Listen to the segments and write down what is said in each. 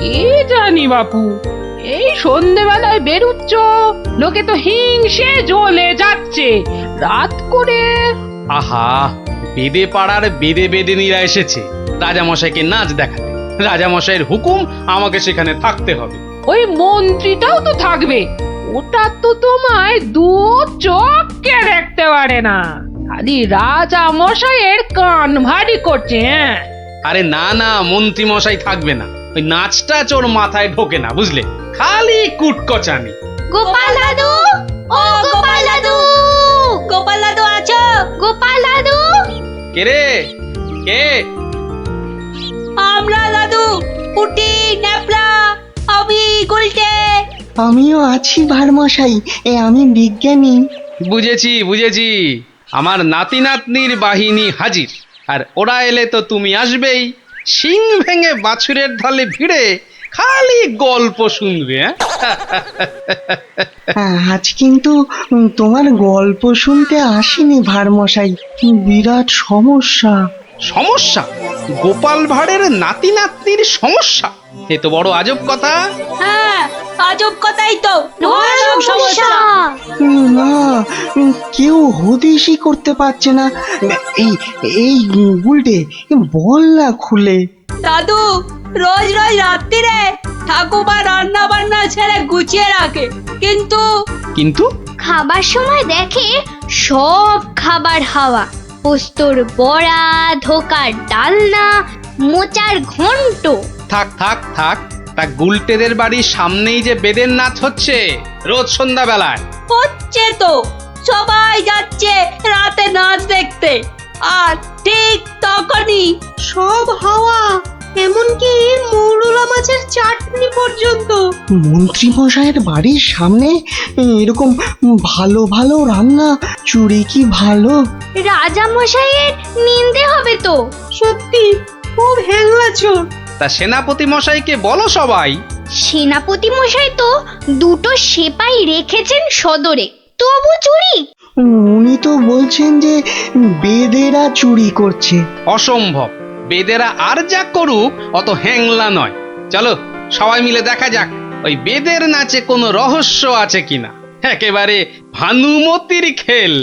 কি জানি বাপু, এই সন্ধেবেলায় বেরুচ্ছ, লোকে তো হিংসে জ্বলে যাচ্ছে রাত করে। আহা, বেদে পাড়ার বেদে বেদেনীরা এসেছে রাজামশাইকে নাচ দেখাতে। রাজামশাইয়ের হুকুম, আমাকে সেখানে থাকতে হবে। ওই মন্ত্রীটাও তো থাকবে, ওটা তো তোমায় দু চোখকে দেখতে পারে না, খালি রাজা মশাইয়ের কান ভারী করছে। হ্যাঁ, আরে না না, মন্ত্রী মশাই থাকবে না, ওই নাচটা চোর মাথায় ঢোকে না, বুঝলে, খালি কুটকচানি। গোপাল দাদু, ও গোপাল দাদু, গোপাল দাদু আছো? গোপাল দাদু, কে রে, কে? আমরা দাদু, পুটি, ন্যাপলা, আমি গুলটে। আমিও আছি ভারমশাই, আমি বিজ্ঞানী। বুঝেছি বুঝেছি, আমার নাতি নাতনির বাহিনী হাজির, আর ওরা এলে তো তুমি আসবেই। শিং ভেঙে বাছুরের ঢালে ভিড়ে খালি গল্প শুনবে। আজ কিন্তু তোমার গল্প শুনতে আসিনি ভারমশাই, বিরাট সমস্যা। সমস্যা? গোপাল ভাঁড়ের নাতি নাতনির সমস্যা? এ তো বড় আজব কথা। হ্যাঁ, আজব কথাই তো, ভয়ানক সমস্যা। না, কেউ হদিশই করতে পারছে না। এই এই গুলটে, বল না খুলে। দাদু রোজ রোজ রাত্রিরে ঠাকুমা রান্না বান্না ছেড়ে গুছিয়ে রাখে, কিন্তু কিন্তু খাবার সময় দেখে সব খাবার হাওয়া, পোস্তর বড়া, ধোকার ডালনা, মোচার ঘন্ট। থাক থাক থাক, তা গুলটেদের বাড়ির সামনেই যে বেদের নাচ হচ্ছে রোজ সন্ধ্যাবেলায়। হচ্ছে তো, সবাই যাচ্ছে রাতে নাচ দেখতে, আর ঠিক তখনই সব হাওয়া, এমনকি মৌরলা মাছের চাটনি পর্যন্ত। মন্ত্রী মশাইয়ের বাড়ির সামনে এরকম ভালো ভালো রান্না, চুরি কি ভালো? রাজা মশাইয়ের নিন্দে হবে তো। সত্যি খুব হ্যাংলা চোর। তা সেনাপতি মশাইকে বলো সবাই। সেনাপতি মশাই তো দুটো সেপাই রেখেছেন সদরে, তবু চুরি। উনি তো বলছেন যে বেদেরা চুরি করছে। অসম্ভব, বেদেরা আর যা করুক অত হ্যাংলা নয়। চলো সবাই মিলে দেখা যাক ওই বেদের নাচে কোনো রহস্য আছে কিনা। একেবারে ভানুমতির খেল।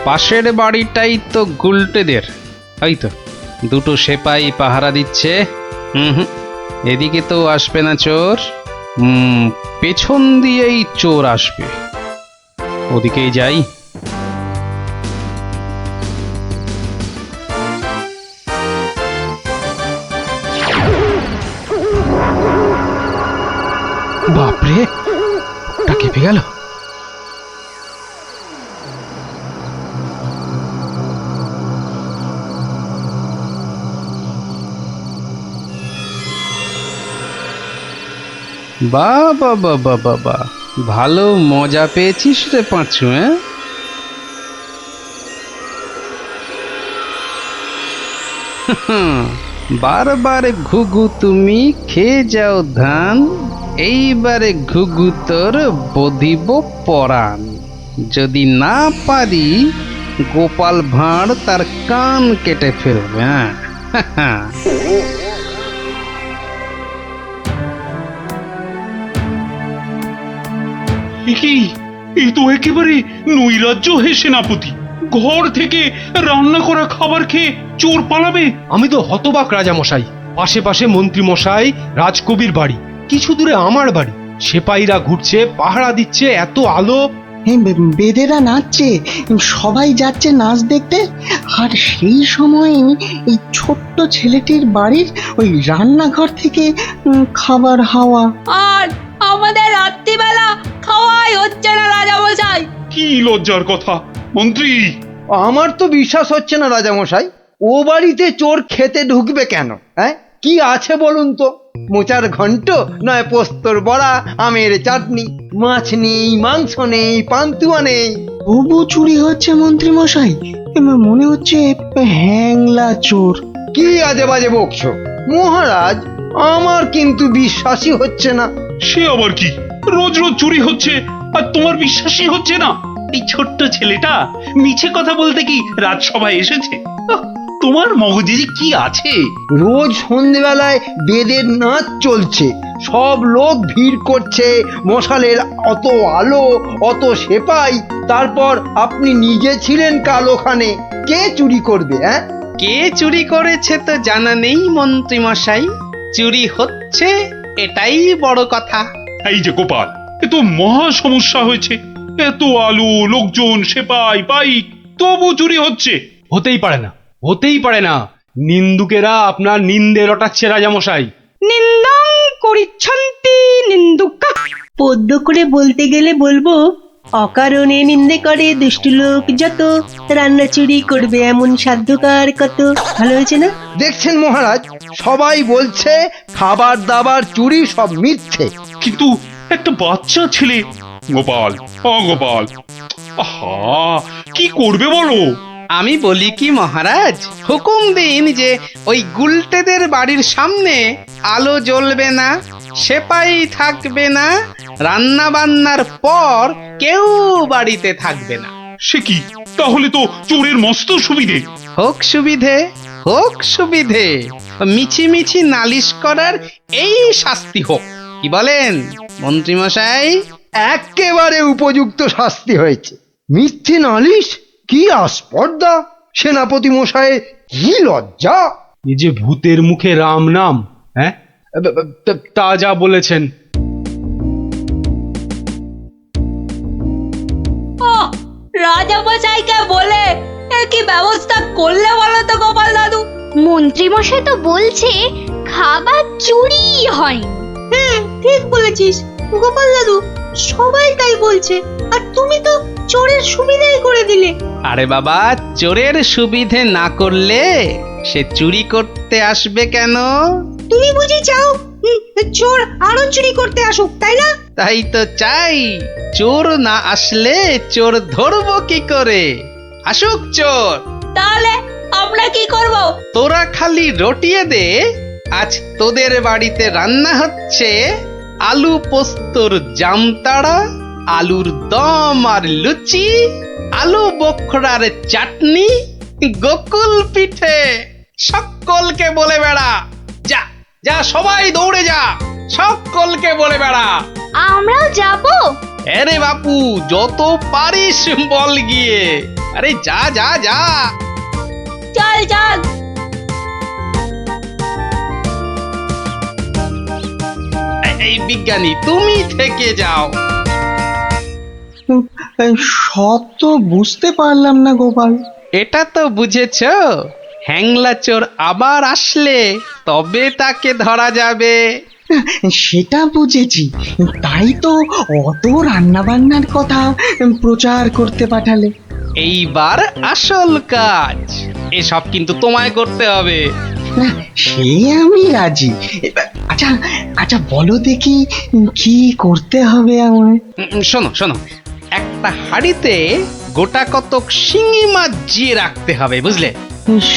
পাশের বাড়িটাই তো গুলটেদের, ওই তো দুটো সেপাই পাহারা দিচ্ছে। এদিকে তো আসবে না চোর, পেছন দিয়েই চোর আসবে, ওদিকেই যাই। বাপরে, ওটা কেঁপে গেল। বাবা বাবা বাবা, ভালো মজা পেয়েছিস রে পাঁচু। বারবার ঘুঘু তুমি খেয়ে যাও ধান, এইবারে ঘুঘু তোর বধিব পরাণ। যদি না পারি গোপাল ভাঁড় তার কান কেটে ফেলবে। কি এই তো একেবারে নৈরাজ্য হে সেনাপতি। ঘর থেকে রান্না করা খাবার খেয়ে চোর পালাবে? আমি তো হতবাক রাজামশাই। পাশে পাশে মন্ত্রী মশাই, রাজকবির বাড়ি, কিছু দূরে আমার বাড়ি। সেপাইরা ঘুরছে, পাহারা দিচ্ছে, এত আলো। বেদেরা নাচছে, সবাই যাচ্ছে নাচ দেখতে। আর সেই সময় এই ছোট্ট ছেলেটির বাড়ির ওই রান্নাঘর থেকে খাবার হাওয়া। আর আমাদের রাত্রিবেলা খাওয়াই হচ্ছে না রাজামশাই। কি লজ্জার কথা মন্ত্রী। আমার তো বিশ্বাস হচ্ছে না রাজামশাই, ও বাড়িতে চোর খেতে ঢুকবে কেন? হ্যাঁ, কি আছে বলুন তো? মোচার ঘন্ট, নয় পোস্তর বড়া, আমের চাটনি, মাছ নেই, মাংস নেই, পান্তুয়া নেই। তবু চুরি হচ্ছে মন্ত্রী মশাই, মনে হচ্ছে হ্যাংলা চোর। কি আজে বাজে বকছো মহারাজ, আমার কিন্তু বিশ্বাসই হচ্ছে না। সে আবার কি? রোজ রোজ চুরি হচ্ছে আর তোমার বিশ্বাসই হচ্ছে না? এই ছোট্ট ছেলেটা মিছে কথা বলতে কি রাজসভায় এসেছে? তোমার মগজে যে কি আছে? রোজ সন্ধ্যেবেলায় বেদের নাচ চলছে, সব লোক ভিড় করছে, মশালের অত আলো, অত সেপাই, তারপর আপনি নিজে ছিলেন কাল ওখানে। কে চুরি করবে? হ্যাঁ, কে চুরি করেছে তো জানা নেই মন্ত্রী মশাই, চুরি হচ্ছে এটাই বড় কথা। এই যে গোপাল, এ তো মহা সমস্যা হয়েছে। এত আলো, লোকজন, সেপাই, বাইক, তবু চুরি হচ্ছে। হতেই পারে না, হতেই পারে না। নিন্দুকেরা আপনার নিন্দে রটাচ্ছে রাজামশাই। নিন্দং করিচ্ছন্তি নিন্দুকা। পদ্য করে বলতে গেলে বলবো, অকারণে নিন্দে করে দুষ্টু লোক যত, রান্না চুরি করবে এমন সাধ্যকার কত। ভালো হয়েছে না? দেখছেন মহারাজ, সবাই বলছে খাবার দাবার চুরি সব মিথ্যে। কিন্তু একটা বাচ্চা ছেলে। গোপাল, গোপাল, আহা, কি করবে বলো? আমি বলি কি মহারাজ, হুকুম দিন যে ওই গুলটেদের বাড়ির সামনে আলো জ্বলবে না, সেপাই থাকবে না, রান্না বান্নার পর কেউ বাড়িতে থাকবে না। সে কি? তাহলে তো চোরের মস্ত সুবিধে। হোক সুবিধে, হোক সুবিধে, মিছি মিছি নালিশ করার এই শাস্তি হোক। কি বলেন মন্ত্রী মশাই? একেবারে উপযুক্ত শাস্তি হয়েছে। মিথ্যে নালিশ? কি আস্পর্ধা! সেনাপতি মশাই, কি লজ্জা! এই যে ভূতের মুখে রাম নাম, হ্যাঁ, তা যা বলেছেন। রাজামশাইকে বলে কি ব্যবস্থা করলে বলো তো গোপাল দাদু? মন্ত্রী মশাই তো বলছে খাবার চুরি হয়নি। হ্যাঁ, ঠিক বলেছিস গোপাল দাদু, সবাই তাই বলছে। আর তুমি তো চোরের সুবিধাই করে দিলে। আরে বাবা, চোরের সুবিধে না করলে সে চুরি করতে আসবে কেন? তুমি বুঝি চাও চোর আরো চুরি করতে আসুক, তাই না? তাই তো চাই। চোর না আসলে চোর ধরবো কি করে? আসুক চোর। তাহলে আমরা কি করব? তোরা খালি রটিয়ে দে, আজ তোদের বাড়িতে রান্না হচ্ছে আলু পোস্তর জামতাড়া, আলুর দম আর লুচি, আলু বোখরার চাটনি, গোকুল পিঠে। সকলকে বলে বেড়া, যা যা, সবাই দৌড়ে যা, সকলকে বলে বেড়া। আমরাও যাব? আরে বাপু, যত পারিস বল গিয়ে। আরে যা যা যা। চল চল। এই বিজ্ঞানী, তুমি থেকে যাও। সব তো বুঝতে পারলাম না গোপাল। এটা তো বুঝেছ, হ্যাংলা চোর আবার আসলে তবে তাকে ধরা যাবে। সেটা বুঝেছি, তাই তো অত রান্না বান্নার কথা প্রচার করতে পাঠালে। এইবার আসল কাজ, এসব কিন্তু তোমায় করতে হবে। না, সে আমি রাজি। আচ্ছা আচ্ছা, বলো দেখি কি করতে হবে আমায়। শোনো শোনো, একটা হাঁড়িতে গোটা কতক শিঙি মাছ জিয়ে রাখতে হবে, বুঝলে?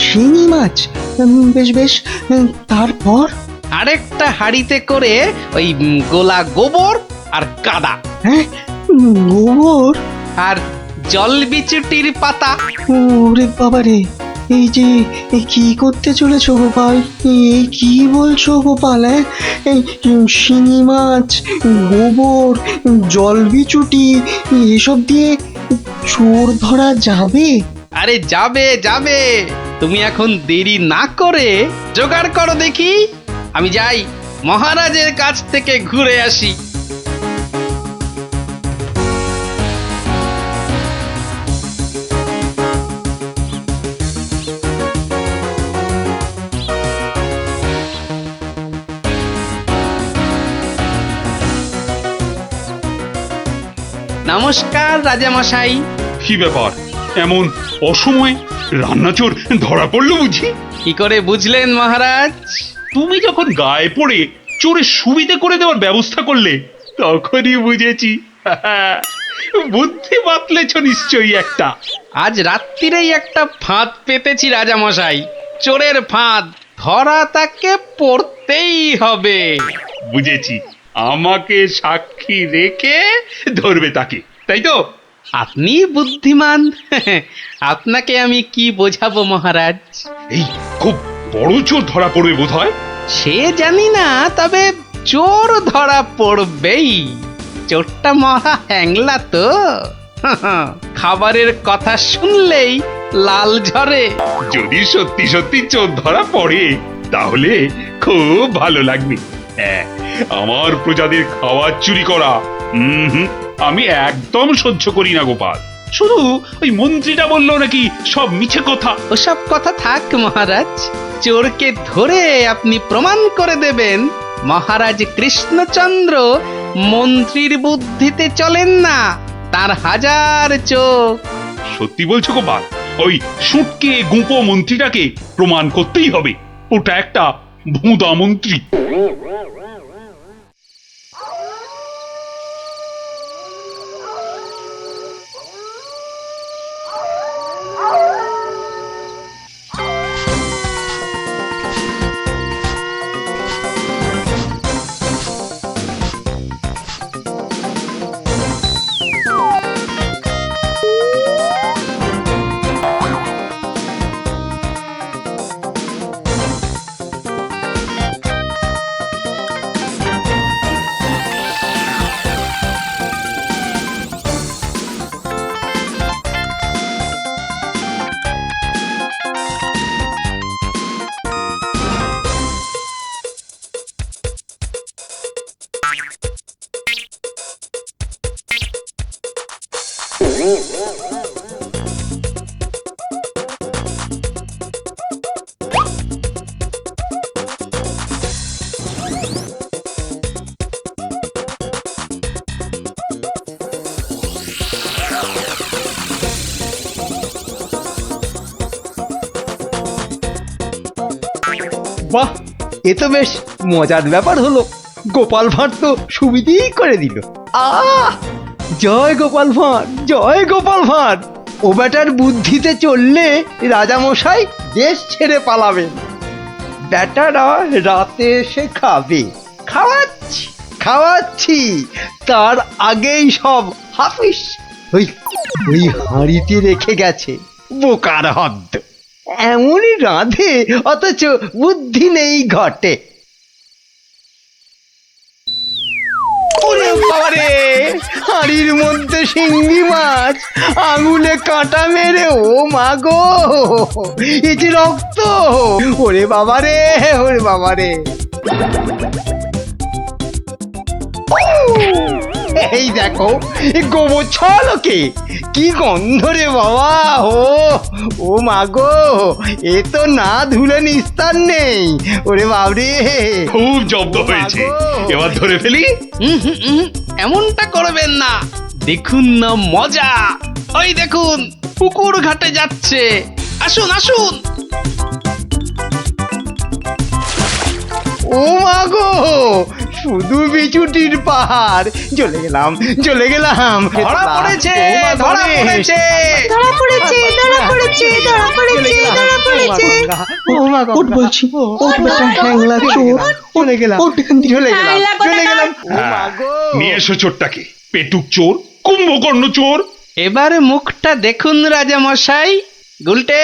শিঙি মাছ? বেশ বেশ, তারপর? আরেকটা হাঁড়িতে করে ওই গোলা গোবর আর কাদা। হ্যাঁ, গোবর আর জল বিচুটির পাতা। ওরে বাবারে, এই যে কি করতে চলেছো গোপাল? এই কি বলছো গোপাল? এই শিঙি মাছ, গোবর, জল বিচুটি এসব দিয়ে চোর ধরা যাবে? আরে যাবে যাবে, তুমি এখন দেরি না করে জোগাড় করো দেখি। আমি যাই মহারাজের কাছ থেকে ঘুরে আসি। নমস্কার রাজামশাই। কি ব্যাপার, এমন অসময়ে রান্নাচোর ধরা পড়লো বুঝি? কি করে বুঝলেন মহারাজ? তুমি যখন গায়ে পড়ে চোরের সুবিধে করে দেওয়ার ব্যবস্থা করলে তখনই বুঝেছি। বুদ্ধি বাতলেছ নিশ্চয়ই একটা। আজ রাত্রিরেই একটা ফাঁদ পেতেছি রাজামশাই, চোরের ফাঁদ। ধরা তাকে পড়তেই হবে। বুঝেছি, আমাকে সাক্ষী রেখে ধরবে তাকে, তাই তো? আপনি বুদ্ধিমান। আপনাকে আমি কি বোঝাবো মহারাজ? এই খুব বড় চোর ধরা পড়বে বোধ হয়। সে জানি না, তবে চোর ধরা পড়বেই। চোরটা মহা হ্যাংলা তো। খাবারের কথা শুনলেই লাল ঝরে। যদি সত্যি সত্যি চোর ধরা পড়ে তাহলে খুব ভালো লাগবে। হ্যাঁ, আমার প্রজাদের খাওয়া চুরি করা আমি একদম সহ্য করি না গোপাল। শুধু ওই মন্ত্রীটা বললো নাকি সব মিছে কথা। ওসব কথা থাক মহারাজ, চোরকে ধরে আপনি প্রমাণ করে দেবেন মহারাজ কৃষ্ণচন্দ্র মন্ত্রীর বুদ্ধিতে চলেন না, তার হাজার চোখ। সত্যি বলছো গোপাল? ওই সুটকে গুঁপো মন্ত্রীটাকে প্রমাণ করতেই হবে ওটা একটা ভুঁদা মন্ত্রী। বাহ, এ তো বেশ মজার ব্যাপার হলো। গোপাল ভাঁড় তো সুবিধেই করে দিল। জয় গোপাল ভাঁড়, জয় গোপাল ভাঁড়। ও বেটার বুদ্ধিতে চললে রাজামশাই দেশ ছেড়ে পালাবেন। বেটারা রাতে এসে খাবে। খাওয়াচ্ছি খাওয়াচ্ছি, তার আগেই সব হাফিস ওই ওই হাঁড়িতে রেখে গেছে। বোকার হদ্দ, এমনই রাঁধে অথচ বুদ্ধি নেই ঘটে। ওরে বাবারে, হাঁড়ির মধ্যে শিঙ্গি মাছ, আঙুলে কাঁটা মেরে, ও মা গো, এ যে রক্ত! ওরে বাবারে, ওরে বাবারে! এই দেখো, গোবর ছলকে কি গন্ধ রে বাবা! ও মা গো, এ তো না ধুলে নিস্তার নেই। ওরে বাবরে, খুব জব্দ হয়েছে, এবার ধরে ফেলি। এমনটা করবেন না, দেখুন না মজা। ওই দেখুন, পুকুর ঘাটে যাচ্ছে। আসুন আসুন। ও মা গো, শুধু বিচুটির পাহাড়। চলে গেলাম, চলে গেলাম। ধরা পড়েছে, ধরা পড়েছে। ধরা পড়েছে, ধরা পড়েছে, ধরা পড়েছে, ধরা পড়েছে। ও মা গো, ওঠ বলছি, ওঠ বেটা হ্যাংলা চোর। চলে গেলাম, ওঠ এখান থেকে। চলে গেলাম, হ্যাংলা চলে কোথাকার? গেলাম। ও মা গো, নিয়ে এসো চোরটাকে, পেটুক চোর, কুম্ভকর্ণ চোর। এবার মুখটা দেখুন রাজামশাই। গুলটে,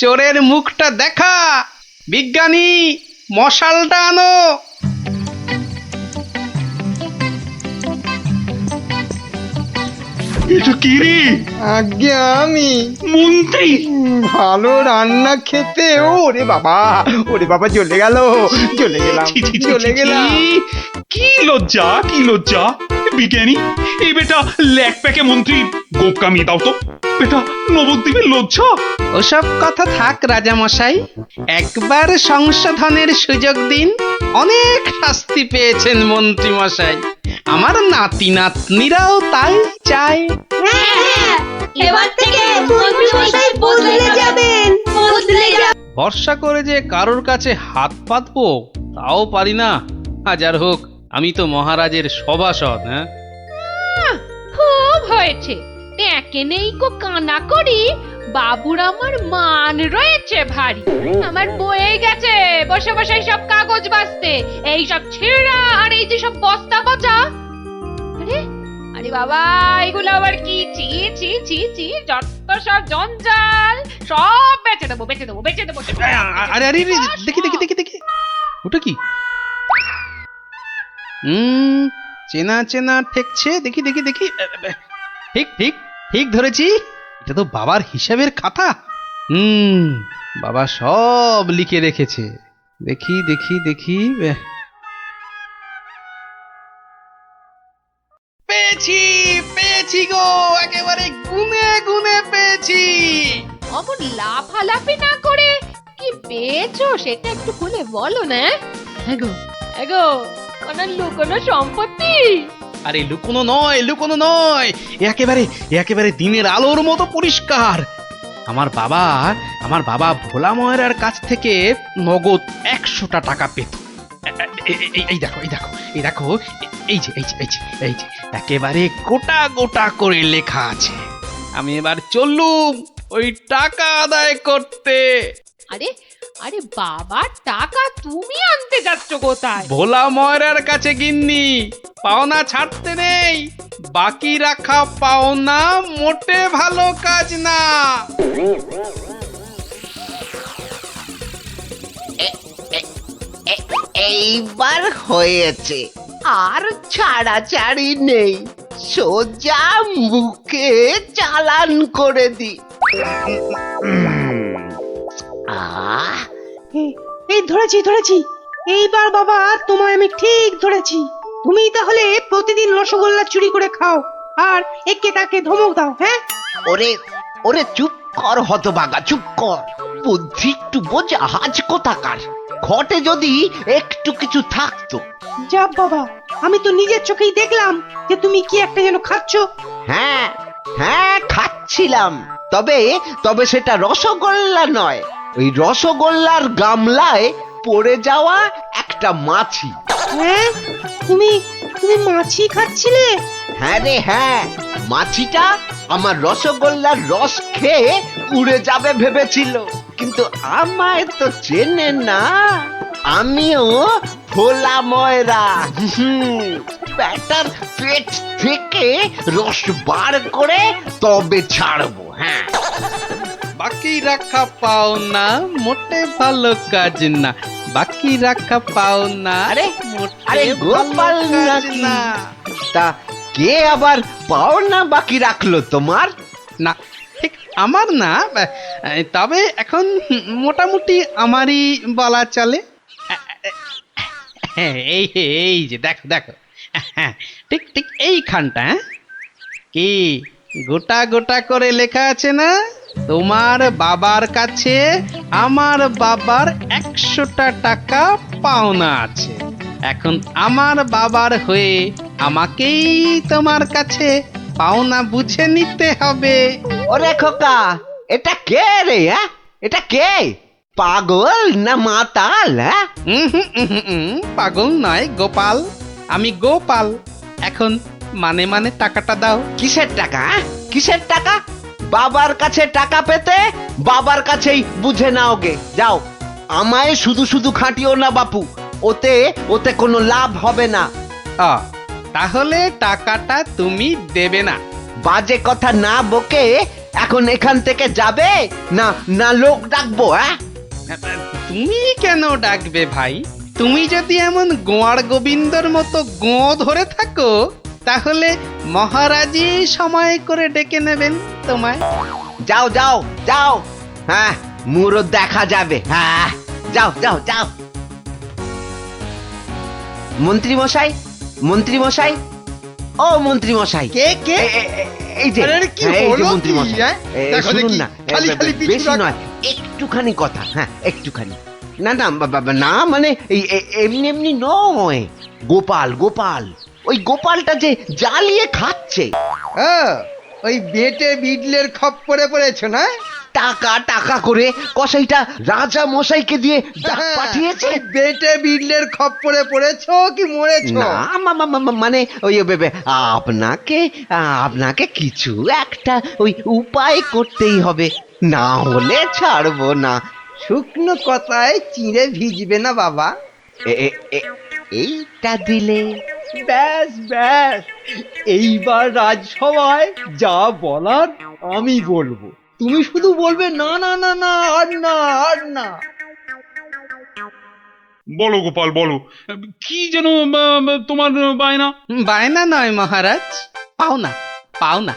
চোরের মুখটা দেখা। বিজ্ঞানী, মশালটা আনো। এটা কি রে? আজ্ঞে আমি মন্ত্রী! ভালো রান্না খেতে ওরে বাবা চলে গেল, চলে গেলাম, ছি, ছি, ছি, চলে ছি, গেলাম। কি লজ্জা, কি লজ্জা! বিজ্ঞানী, এই বেটা ল্যাক প্যাকে মন্ত্রী গোপ কামিয়ে দাও তো। বেটা নবদ্বীপের লজ্জা। ওসব কথা থাক রাজামশাই, একবার সংশোধনের সুযোগ দিন। অনেক শাস্তি পেয়েছেন মন্ত্রী মশাই, আমার নাতি নাতনিরাও তাই চায়। এবার থেকে মন্ত্রীমশাই বদলে যাবেন, বদলে যাবেন। ভরসা করে যে কারোর কাছে হাত পাতবো তাও পারি না। হাজার হোক আমি তো মহারাজের সভাসদ। হ্যাঁ, খুব হয়েছে। একে নেই কো কানা করি, বাবুর আমার মান রয়েছে ভারী। আমার বয়ে গেছে বসে বসে সব কাগজ বাঁচতে, এই সব ছেঁড়া আর এই যে সব বস্তা পচা। আরে আরে বাবা, এগুলো আবার কি? ছি ছি ছি ছি, যত সব জঞ্জাল, সব বেচে দেবো বেচে দেবো বেচে দেবো। আরে আরে দেখি দেখি দেখি দেখি, ওটা কি? চেনা চেনা ঠেকছে, দেখি দেখি দেখি। ঠিক ঠিক ঠিক ধরেছি, এটা তো বাবার হিসাবের খাতা। বাবা সব লিখে রেখেছে। দেখি দেখি দেখি, পেয়েছি পেয়েছি গো, একেবারে গুনে গুনে পেয়েছি। অমন লাফালাফি না করে কি পেয়েছো সেটা একটু খুলে বলো না। এগো এগো, কোন লুকোনো সম্পত্তি? আরে লুকোনো নয়, লুকোনো নয়, একেবারে একেবারে দিনের আলোর মতো পরিষ্কার। আমার বাবা ভোলা ময়রার কাছ থেকে নগদ 100টা টাকা পেত। এই দেখো এই দেখো এই দেখো, এই যে এই যে এই যে এই যে একেবারে গোটা গোটা করে লেখা আছে। আমি এবার চললুম ওই টাকা আদায় করতে। আরে আরে বাবার টাকা তুমি আনতে যাচ্ছ কোথায়? ভোলা ময়রার কাছে গিন্নি, পাওনা ছাড়তে নেই। বাকি রাখা পাওনা মোটে ভালো কাজ না। এইবার হয়েছে, আর ছাড়াছাড়ি নেই, সোজা মুখে চালান করে দি। আহ এই ধরেছি ধরেছি, এইবার বাবা তোমায় আমি ঠিক ধরেছি। তুমি তাহলে প্রতিদিন রসগোল্লা চুরি করে খাও আর একে তাকে ধমক দাও। হ্যাঁ, ওরে ওরে চুপ কর হতভাগা, চুপ কর। বুদ্ধি একটু বোঝা, হাজ কোথাকার। ঘটে যদি একটু কিছু থাকতো। যা বাবা, আমি তো নিজের চোখেই দেখলাম যে তুমি কি একটা যেন খাচ্ছ। হ্যাঁ হ্যাঁ খাচ্ছিলাম, তবে তবে সেটা রসগোল্লা নয়, ওই রসগোল্লার গামলায় পড়ে যাওয়া একটা মাছি। হ্যাঁ, তুমি তুমি মাছি খাচ্ছিলে? হ্যাঁ রে হ্যাঁ, মাছিটা আমার রসগোল্লার রস খেয়ে উড়ে যাবে ভেবেছিল, কিন্তু আমায় তো চেনে না। আমিও ভোলা ময়রা। ব্যাটার পেট থেকে রস বার করে তবে ছাড়বো। হ্যাঁ, বাকি রাখা পাওনা মোটে ভালো কাজ না। বাকি রাখা পাওনা আরে মোটে গোপাল ভালো কাজ নাকি? না। তা কে আবার পাওনা বাকি রাখলো তোমার? না, ঠিক আমার না, তবে এখন মোটামুটি আমারই বলা চলে। এই এই যে দেখো দেখো, ঠিক ঠিক এইখানটা। কি গোটা গোটা করে লেখা আছে না? তোমার বাবার কাছে আমার বাবার 100টা টাকা পাওনা আছে। এখন আমার বাবার হয়ে আমাকেই তোমার কাছে পাওনা বুঝে নিতে হবে। ওরে খোকা, এটা কে রে? হ্যাঁ, এটা কে? পাগল না মাতাল? হ্যাঁ, পাগল নয় গোপাল, আমি গোপাল। এখন মানে মানে টাকাটা দাও। কিসের টাকা? কিসের টাকা? বাবার কাছে টাকা পেতে বাবার কাছেই বুঝে নাও গে। যাও, আমায় শুধু শুধু খাটিও না বাপু, ওতে ওতে কোনো লাভ হবে না। তাহলে টাকাটা তুমি দেবে না? বাজে কথা না বকে এখন এখান থেকে যাবে না না লোক ডাকবো? হ্যাঁ, তুমি কেন ডাকবে ভাই? তুমি যদি এমন গোয়ার গোবিন্দর মতো গো ধরে থাকো তাহলে মহারাজই সময় করে ডেকে নেবেন তোমায়। যাও যাও যাও, হ্যাঁ মুরো দেখা যাবে। হ্যাঁ যাও যাও যাও। মন্ত্রী মশাই, মন্ত্রী মশাই, ও মন্ত্রী মশাই, কে কে? এই যে আরে কি এই যে হলো মন্ত্রী কি, মশাই, হ্যাঁ? দেখো শুনুন দেখি, না, খালি খালি পিছু বেশি রাখ। নয়, একটুখানি কথা, হ্যাঁ একটুখানি। না না না, মানে এই এমনি এমনি নয়, গোপাল গোপাল, ওই গোপালটা যে জ্বালিয়ে খাচ্ছে। ওই বেটে বিডলের খপ্পরে পড়েছো না? টাকা টাকা করে কসাইটা রাজা মশাইকে দিয়ে ডাক পাঠিয়েছে। ওই বেটে বিডলের খপ্পরে পড়েছো কি মরেছো? না মানে ওই আপনাকে আপনাকে কিছু একটা ওই উপায় করতেই হবে, না হলে ছাড়বো না। শুকনো কথায় চিঁড়ে ভিজবে না বাবা। এইটা দিলে ব্যাস ব্যাস, এইবার রাজসভায় যা বলার আমি বলবো, তুমি শুধু বলবে না না না না, আর না আর না। বলো গোপাল বলো, কি যেন তোমার বায়না? বায়না নয় মহারাজ, পাওনা পাওনা,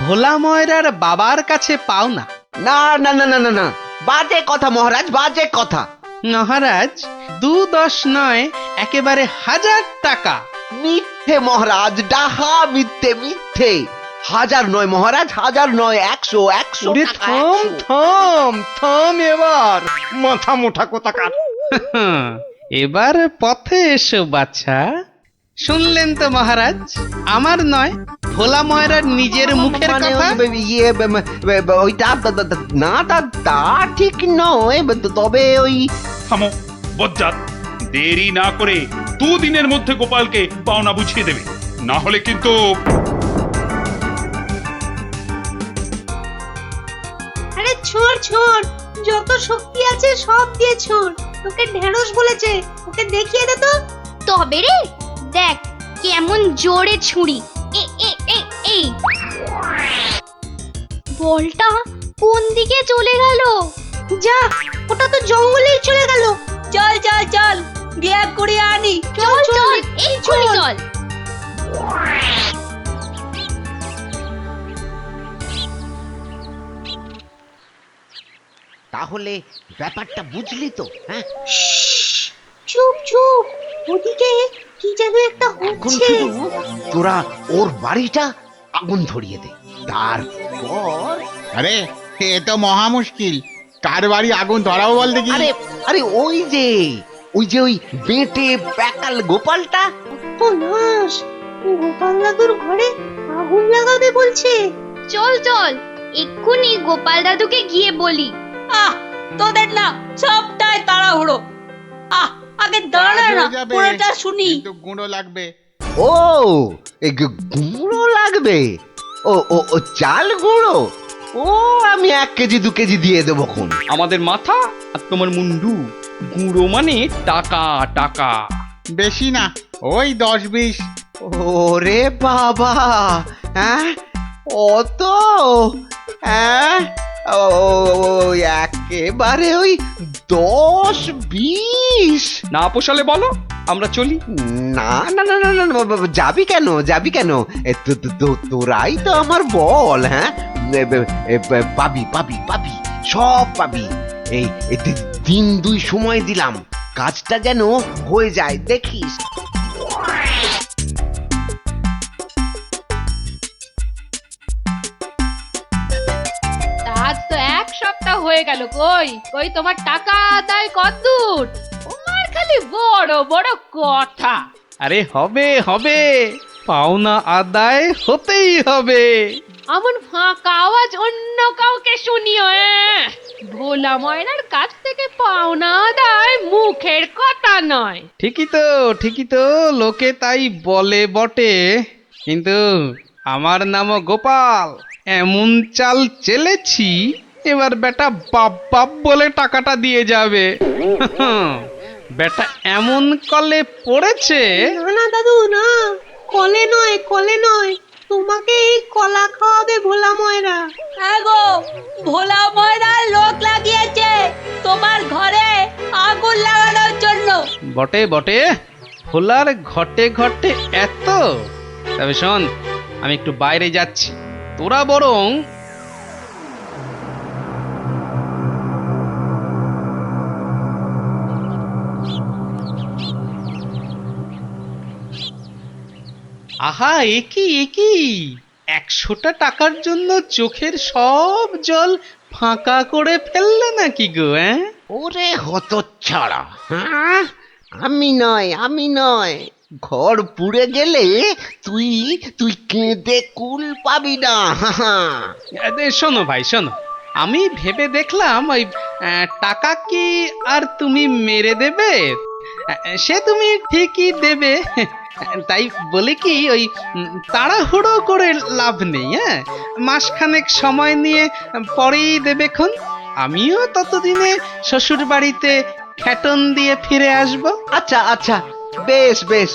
ভোলা ময়রার বাবার কাছে পাওনা। না না না না না না, বাজে কথা মহারাজ, বাজে কথা। মহারাজ 2-10 নয়, একেবারে 1000 টাকা। মিথ্যে মহারাজ, ডাহা মিথ্যে মিথ্যে। 1000 নয় মহারাজ, 1000 নয়, 100 100 ওরে টাকা, থাম 100। থাম থাম, এবার মাথা মোটা কোথাকার। এবার পথে এসো বাছা। শুনলেন তো মহারাজ, আমার নয় ভোলা ময়রার নিজের মুখের মানে কথা। ওইটা না, তা ঠিক নয়, তবে ওই থামো বজ্জাত, দেরি না করে 2 দিনের মধ্যে গোপালকে পাওনা বুঝিয়ে দেবে, না হলে কিন্তু। আরে ছোড় ছোড়, যত শক্তি আছে সব দিয়ে ছোড়। তোকে ঢেঁড়স বলেছে, ওকে দেখিয়ে দে তো। তবে রে দেখ কেমন জোরে ছুরি। এই বলটা কোন দিকে চলে গেল? যা, ওটা তো জঙ্গলেই চলে গেল। চল চল চল, গ্যাপ করে আনি। চল চল, এই ছুরি চল। তাহলে ব্যাপারটা বুঝলি তো? হ্যাঁ, চুপ চুপ, ওদিকে কি যেন একটা এখন হচ্ছে। শুধু তোরা ওর বাড়িটা আগুন ধরিয়ে দে, তারপর আরে এ তো মহা মুশকিল, কার বাড়ি আগুন ধরাবো বল দেখি। আরে আরে ওই যে ওই বেটে প্যাকাল গোপালটা। তো নাশ, গোপাল দাদুর ঘরে আগুন লাগাবে বলছে। চল চল, এক্ষুনি গোপাল দাদুকে গিয়ে বলি। তোদের না সবটাই তাড়াহুড়ো। আগে দাঁড়া কাজ না, হয়ে যাবে, পুরোটা শুনি। কিন্তু গুঁড়ো লাগবে। ও গুঁড়ো লাগবে? ও ও ও চাল গুঁড়ো? ও আমি 1 কেজি 2 কেজি দিয়ে দেবো খন। আমাদের মাথা আর তোমার মুন্ডু, গুঁড়ো মানে টাকা টাকা। বেশি না, ওই 10-20। ওরে বাবা, হ্যাঁ অত? হ্যাঁ একেবারে ওই 10-20? না পোষালে বলো, আমরা চলি। না না না না না, যাবি কেন যাবি কেন? তোরাই তো আমার বল। হ্যাঁ, পাবি পাবি পাবি, সব পাবি। এই 1 2 সময় দিলাম, কাজটা যেন হয়ে যায়, দেখিস। আজ তো 1 সপ্তাহ হয়ে গেল, কই কই তোমার টাকা আদায় কতদূর? তোমার খালি বড় বড় কথা। আরে হবে হবে, পাওনা আদায় হতেই হবে। এমন ফাঁকা আওয়াজ অন্য কাউকে শুনিও। ভোলা ময়নার কাছ থেকে পাওনা আদায় মুখের কথা নয়। ঠিকই তো লোকে তাই বলে বটে, কিন্তু আমার নামও গোপাল। এমন চাল চেলেছি, এবার বেটা বাপ বাপ বলে টাকাটা দিয়ে যাবে। বেটা এমন কলে পড়েছে। না না দাদু না, কলে নয় কলে নয়, তোমাকে এই কলা খাওয়াবে ভোলা ময়রা। হ্যাঁ গো, ভোলা ময়রা লোক লাগিয়েছে তোমার ঘরে আগুন লাগানোর জন্য। বটে বটে, ভোলার ঘটে ঘটে এত। তবে শোন, আমি একটু বাইরে যাচ্ছি, তোরা বরং আহা, একই 100টা টাকার জন্য চোখের সব জল ফাঁকা করে ফেললে নাকি গো? ওরে হতচ্ছাড়া, হ্যাঁ? আমি নয় ঘর পুড়ে গেলে তুই তুই কেঁদে কুল পাবি না। শোনো ভাই, শোনো, আমি ভেবে দেখলাম ওই টাকা কি আর তুমি মেরে দেবে? সে তুমি ঠিকই দেবে, তাই বলে কি ওই তাড়াহুড়ো করে লাভ নেই। মাসখানেক সময় নিয়ে পরেই দেবেক্ষণ। আমিও ততদিনে শ্বশুর বাড়িতে খ্যাটন দিয়ে ফিরে আসবো। আচ্ছা আচ্ছা, বেশ বেশ,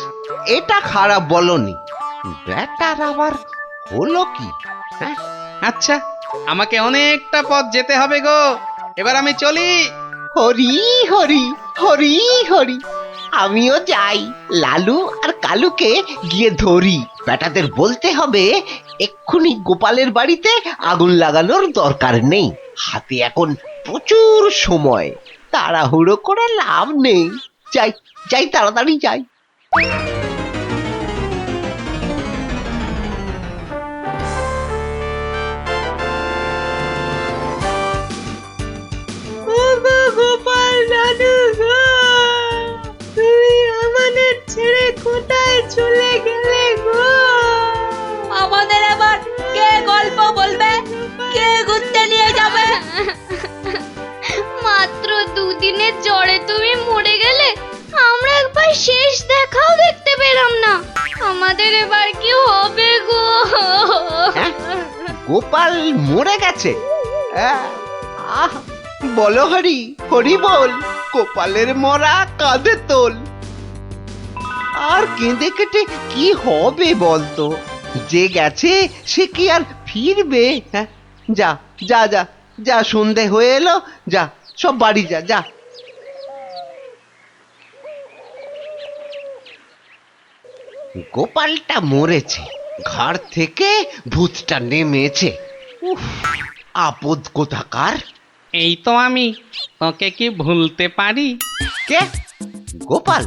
এটা খারাপ বলনি। ব্যাটার আবার হলো কি? হ্যাঁ, আচ্ছা, আমাকে অনেকটা পথ যেতে হবে গো, এবার আমি চলি। হরি হরি হরি হরি। আমিও যাই, লালু আর কালুকে গিয়ে ধরি। বেটাদের বলতে হবে এক্ষুনি গোপালের বাড়িতে আগুন লাগানোর দরকার নেই, হাতে এখন প্রচুর সময়, তাড়াহুড়ো করে লাভ নেই। যাই যাই, তাড়াতাড়ি যাই। গোপাল দাদু গো, তুমি আমাদের ছেড়ে কোথায় চলে গেলে গো? আমাদের এবার কে গল্প বলবে, কে ঘুরতে নিয়ে যাবে? মাত্র দুদিনের জ্বরে তুমি মরে গেলে, আমরা একবার শেষ দেখাও দেখতে পেলাম না। আমাদের এবার কি হবে গো? গোপাল মরে গেছে? আহ, বলো হরি হরি বল, গোপালের মরা কাঁধে তোল। আর কেঁদে কেটে কি হবে বলতো? যে গেছে সে কি আর ফিরবে? হ্যাঁ, যা যা যা যা, সন্ধে হয়ে এলো, যা সব বাড়ি যা যা। গোপালটা মরেছে, ঘাড় থেকে ভূতটা নেমেছে। উফ, আপদ কোথাকার। এই তো আমি, তোকে কি ভুলতে পারি? কে? গোপাল?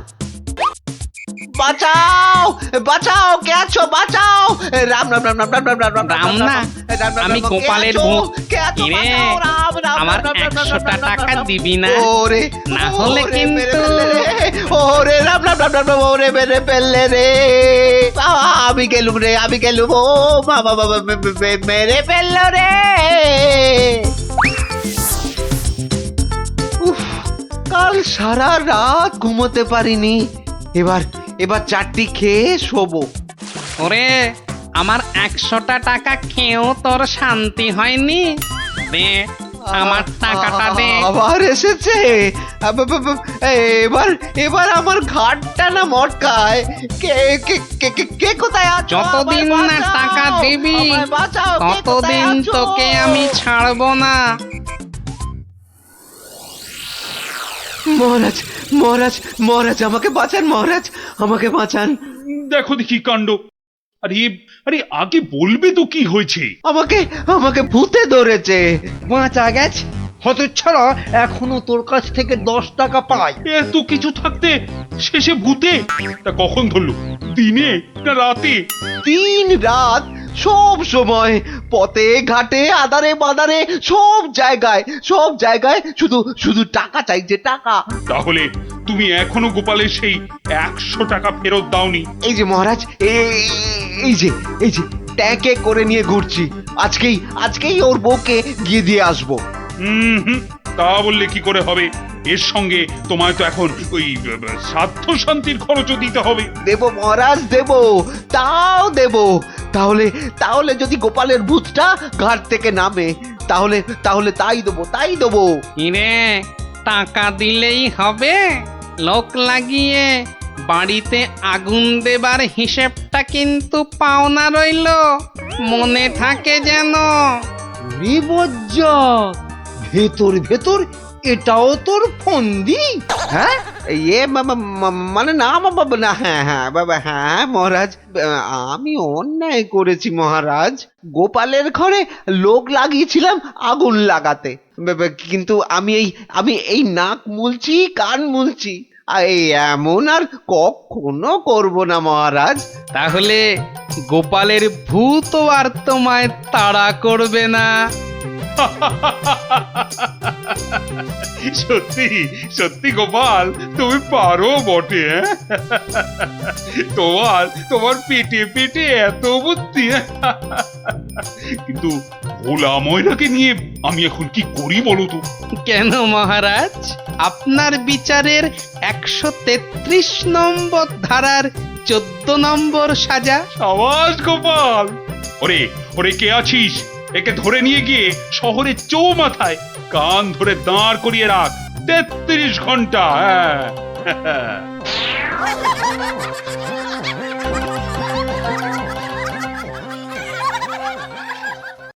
বাঁচাও বাঁচাও, কে আছো? বাঁচাও! রাম রাম রাম রাম রাম রাম রাম রাম না, আমি গোপালের ভূত। কিরে, আমার 100টা টাকা দিবি না? ওরে, না হলে কিন্তু ওরে রাম রাম রাম রাম, ওরে মেরে ফেললে রে। আমি গেলুম রে, আমি গেলুম। ও বাবা বাবা, মেরে ফেললো রে। উফ, কাল সারা রাত ঘুমোতে পারিনি। এবার চারটি খেয়ে শোবো। ওরে, আমার 100টা টাকা খেয়েও তোর শান্তি হয়নি? দে, আমার টাকাটা দে। আবার এসেছে। এবার আমার ঘাটটা না মটকায়। কে কে কে কে কে কোথায় আছো? যতদিন না টাকা দিবি ততদিন তোকে আমি ছাড়বো না। মহারাজ মহারাজ মহারাজ, আমাকে বাঁচান মহারাজ, আমাকে বাঁচান। দেখো দেখি কাণ্ড। আরে আরে, আগে বলবে তো কি হয়েছে? আমাকে ভূতে ধরেছে। বাঁচা গেছে হতচ্ছাড়া, এখনো তোর কাছ থেকে 10 টাকা পাই। এত কিছু থাকতে শেষে ভূতে? তা কখন ধরলো? দিনে না রাতে? 3 রাত, সব সময়, পথে ঘাটে আদারে বাদারে, সব জায়গায় শুধু শুধু টাকা চাইছে, টাকা। তাহলে তুমি এখনো গোপালের সেই 100 টাকা ফেরত দাওনি? এই যে মহারাজ, এই যে ট্যাঁকে করে নিয়ে ঘুরছি। আজকেই ওর বউকে গিয়ে দিয়ে আসবো। হুম, তা বললে কি করে হবে? এর সঙ্গে তোমায় তো এখন ওই সাধ্য শান্তির খরচও দিতে হবে। দেব মহারাজ, দেব, তাও দেব। তাহলে যদি গোপালের ভূতটা ঘাট থেকে নামে, তাহলে তাই দেবো। কিরে, টাকা দিলেই হবে? লোক লাগিয়ে বাড়িতে আগুন দেবার হিসেবটা কিন্তু পাওনা রইল, মনে থাকে যেন। বজ্জাত, ভেতর ভেতর এটাও তোর ফন্দি? হ্যাঁ ইয়ে মানে না বাবা, না, হ্যাঁ হ্যাঁ বাবা, হ্যাঁ মহারাজ, আমি অন্যায় করেছি মহারাজ। গোপালের ঘরে লোক লাগিয়েছিলাম আগুন লাগাতে, কিন্তু আমি এই নাক মুলছি, কান মুলছি, এই এমন আর কখনো করব না মহারাজ। তাহলে গোপালের ভূত আর তোমায় তাড়া করবে না। সত্যি সত্যি গোপাল, তুমি পারো বটে। তোমার পেটে পেটে এত বুদ্ধি। কিন্তু ভোলা ময়নাকে নিয়ে আমি এখন কি করি বলো তো? কেন মহারাজ, আপনার বিচারের 133 নম্বর ধারার 14 নম্বর সাজা। সাবাস গোপাল। ওরে ওরে, কে আছিস? একে ধরে নিয়ে গিয়ে শহরের চৌমাথায় কান ধরে দাঁড় করিয়ে রাখ 33 ঘন্টা। হ্যাঁ